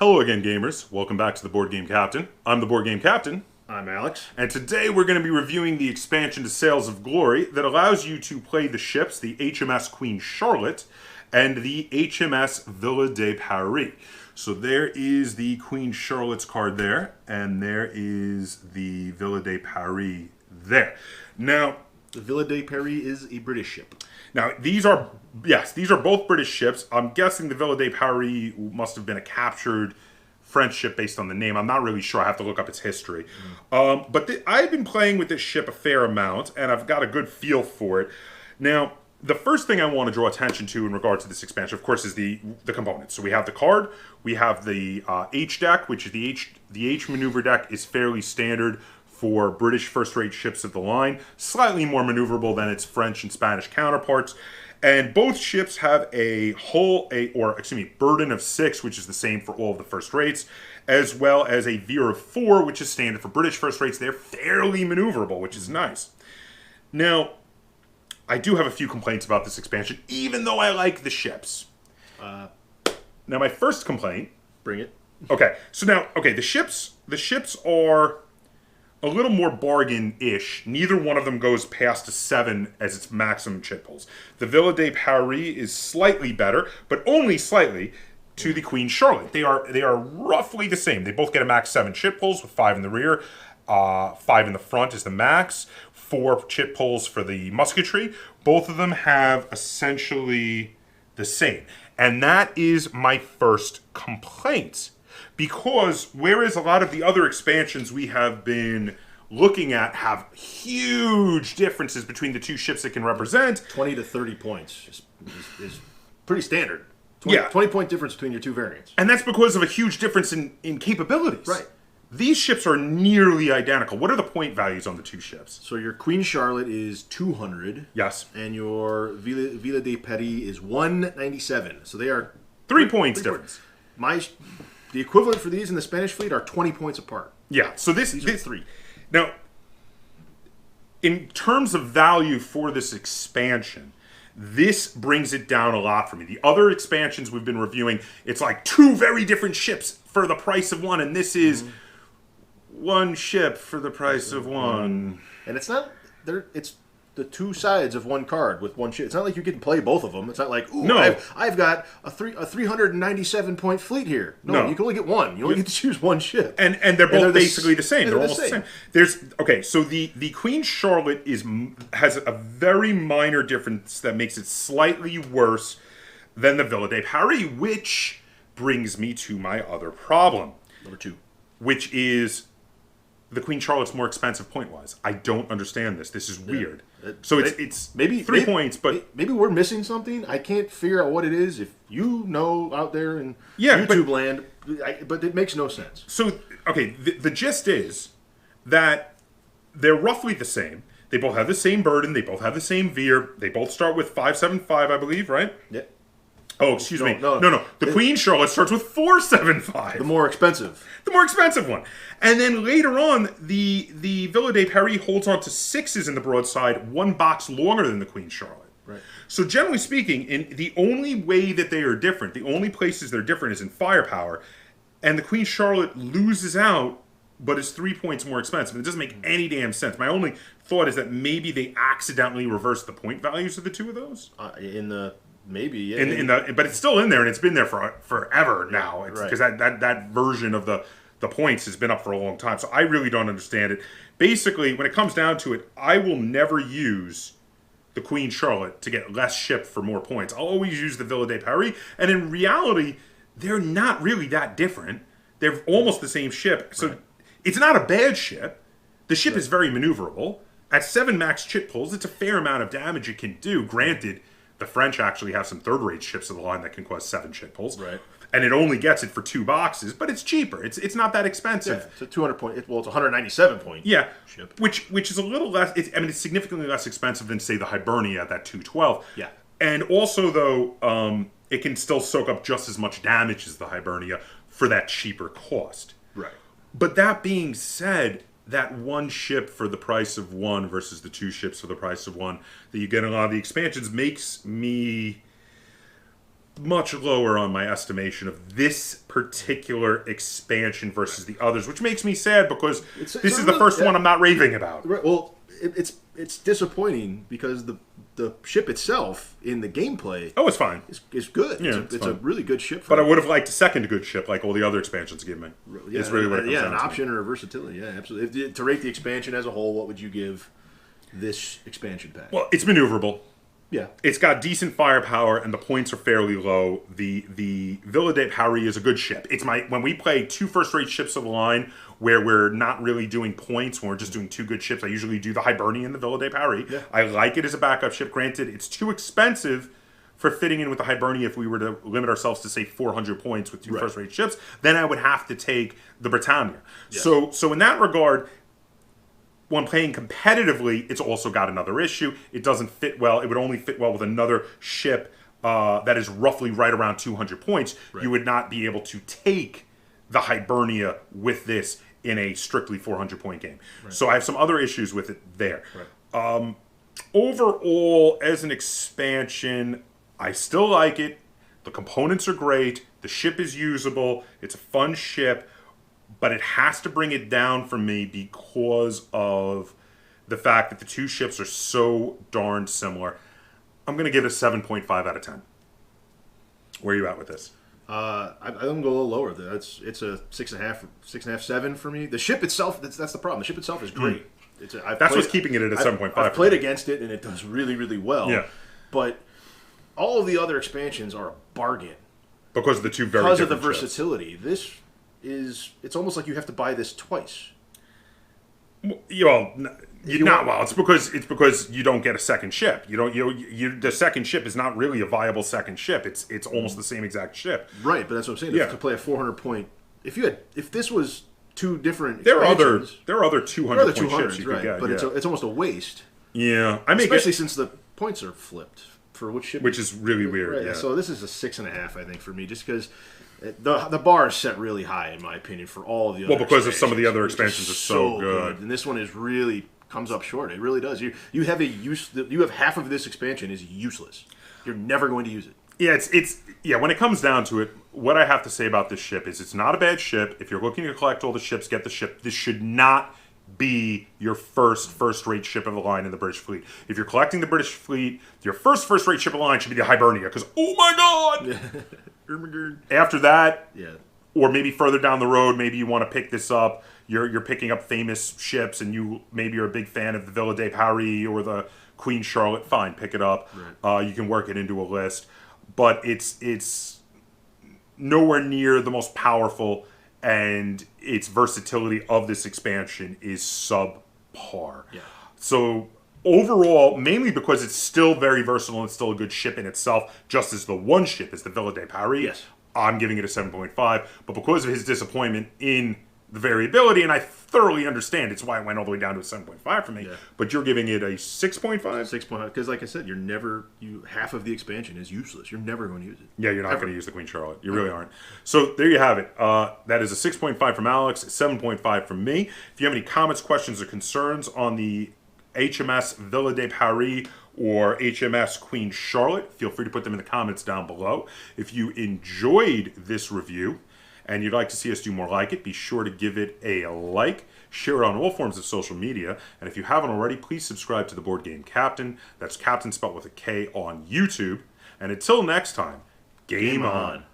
Hello again, gamers. Welcome back to the Board Game Captain. I'm the Board Game Captain. I'm Alex. And today we're going to be reviewing the expansion to Sails of Glory that allows you to play the ships, the HMS Queen Charlotte and the HMS Ville de Paris. So there is the Queen Charlotte's card there, and there is the Ville de Paris there. Now, The Ville de Paris is a British ship. Now, these are both British ships. I'm guessing the Ville de Paris must have been a captured French ship based on the name. I'm not really sure. I have to look up its history. But I've been playing with this ship a fair amount, and I've got a good feel for it. Now, the first thing I want to draw attention to in regard to this expansion, of course, is the components. So we have the card, we have the H deck, which is the H maneuver deck is fairly standard for British first-rate ships of the line, slightly more maneuverable than its French and Spanish counterparts. And both ships have a burden of 6, which is the same for all of the first rates, as well as a veer of 4, which is standard for British first rates. They're fairly maneuverable, which is nice. Now, I do have a few complaints about this expansion, even though I like the ships. Now, my first complaint... Bring it. Okay, so now, the ships are a little more bargain-ish. Neither one of them goes past a 7 as its maximum chit pulls. The Ville de Paris is slightly better, but only slightly, to the Queen Charlotte. They are roughly the same. They both get a max 7 chit pulls with 5 in the rear. 5 in the front is the max. 4 chit pulls for the musketry. Both of them have essentially the same. And that is my first complaint. Because whereas a lot of the other expansions we have been looking at have huge differences between the two ships it can represent. 20 to 30 points is pretty standard. 20-point difference between your two variants. And that's because of a huge difference in capabilities. Right. These ships are nearly identical. What are the point values on the two ships? So your Queen Charlotte is 200. Yes. And your Ville de Paris is 197. So they are... 3 points difference. The equivalent for these in the Spanish fleet are 20 points apart. Yeah, so these are 3. Now, in terms of value for this expansion, this brings it down a lot for me. The other expansions we've been reviewing, it's like 2 very different ships for the price of one, and this is one ship for the price of one. And it's not... It's the 2 sides of one card with one ship. It's not like you can play both of them. It's not like, ooh, no. I've got a 397-point fleet here. No, you can only get one. You only get to choose one ship. And they're both basically the same. They're almost the same. So the Queen Charlotte has a very minor difference that makes it slightly worse than the Ville de Paris, which brings me to my other problem. Number 2. Which is the Queen Charlotte's more expensive point-wise. I don't understand this. This is weird. So it's maybe 3 points, but... Maybe we're missing something. I can't figure out what it is. If you know out there in YouTube land, but it makes no sense. So, the gist is that they're roughly the same. They both have the same burden. They both have the same veer. They both start with 575, I believe, right? Yeah. Oh, excuse me. No. The Queen Charlotte starts with 475. The more expensive. The more expensive one. And then later on, the Ville de Paris holds on to 6s in the broadside, 1 box longer than the Queen Charlotte. Right. So generally speaking, the only way that they are different, the only places they're different is in firepower. And the Queen Charlotte loses out, but is 3 points more expensive. It doesn't make any damn sense. My only thought is that maybe they accidentally reversed the point values of the two of those. Maybe, yeah. But it's still in there, and it's been there for forever now. Because that version of the points has been up for a long time. So I really don't understand it. Basically, when it comes down to it, I will never use the Queen Charlotte to get less ship for more points. I'll always use the Ville de Paris. And in reality, they're not really that different. They're almost the same ship. So it's not a bad ship. The ship is very maneuverable. At 7 max chit pulls, it's a fair amount of damage it can do. Granted, the French actually have some third-rate ships of the line that can cause 7 chit pulls. Right. And it only gets it for 2 boxes, but it's cheaper. It's not that expensive. Yeah, it's a 200 point. It's 197 point. Yeah, ship. Which is a little less. It's significantly less expensive than, say, the Hibernia at that 212. Yeah. And also, though, it can still soak up just as much damage as the Hibernia for that cheaper cost. Right. But that being said, that one ship for the price of one versus the 2 ships for the price of one that you get in a lot of the expansions makes me much lower on my estimation of this particular expansion versus the others, which makes me sad because this is the first one I'm not raving about. Right. Well, it's disappointing because the ship itself in the gameplay it's fine. is good. Yeah, it's a really good ship. But I would have liked a second good ship like all the other expansions give me. Yeah, it's really what it comes down an option or a versatility. Yeah, absolutely. To rate the expansion as a whole, what would you give this expansion pack? Well, it's maneuverable. Yeah, it's got decent firepower, and the points are fairly low. The Ville de Paris is a good ship. It's when we play two first-rate ships of the line where we're not really doing points, when we're just doing two good ships. I usually do the Hibernian and the Ville de Paris. Yeah. I like it as a backup ship. Granted, it's too expensive for fitting in with the Hibernia if we were to limit ourselves to say 400 points with two first-rate ships. Then I would have to take the Britannia. Yeah. So in that regard, when playing competitively, it's also got another issue. It doesn't fit well. It would only fit well with another ship that is roughly right around 200 points. Right. You would not be able to take the Hibernia with this in a strictly 400-point game. Right. So I have some other issues with it there. Right. Overall, as an expansion, I still like it. The components are great. The ship is usable. It's a fun ship. But it has to bring it down for me because of the fact that the two ships are so darn similar. I'm going to give it a 7.5 out of 10. Where are you at with this? I'm going to go a little lower. It's a 6.5, 7 for me. The ship itself, that's the problem. The ship itself is great. That's what's keeping it at a 7.5. I've played against it, and it does really, really well. Yeah. But all of the other expansions are a bargain. Because of the two very different ships. Because of the versatility. It's almost like you have to buy this twice. It's because you don't get a second ship. The second ship is not really a viable second ship. It's almost the same exact ship. Right, but that's what I'm saying. Yeah. To play a 400-point, if this was two different, there are other 200-point ships you could get, but it's almost a waste. Yeah, especially since the points are flipped for which ship, which is really weird. Right. Yeah. So this is a 6.5, I think, for me, just because. The bar is set really high, in my opinion, for all of the other because of some of the other expansions are so good. And this one is really comes up short. It really does. You have half of this expansion is useless. You're never going to use it. Yeah, when it comes down to it, what I have to say about this ship is it's not a bad ship. If you're looking to collect all the ships, get the ship. This should not be your first-rate ship of the line in the British fleet. If you're collecting the British fleet, your first-rate ship of the line should be the Hibernia, because, oh my god! After that, or maybe further down the road, maybe you want to pick this up. You're picking up famous ships, and maybe you're a big fan of the Ville de Paris or the Queen Charlotte. Fine, pick it up. Right. You can work it into a list, but it's nowhere near the most powerful, and its versatility of this expansion is subpar. Yeah. So overall, mainly because it's still very versatile and it's still a good ship in itself, just as the one ship is the Ville de Paris. Yes. I'm giving it a 7.5. But because of his disappointment in the variability, and I thoroughly understand, it's why it went all the way down to a 7.5 for me. Yeah. But you're giving it a 6.5? 6.5, because like I said, half of the expansion is useless. You're never going to use it. Yeah, you're not going to use the Queen Charlotte. You really aren't. So there you have it. That is a 6.5 from Alex, 7.5 from me. If you have any comments, questions, or concerns on the HMS Ville de Paris or HMS Queen Charlotte, feel free to put them in the comments down below. If you enjoyed this review and you'd like to see us do more like it, be sure to give it a like, share it on all forms of social media, and if you haven't already, please subscribe to the Board Game Kaptain. That's Kaptain spelled with a K on YouTube. And until next time, game on.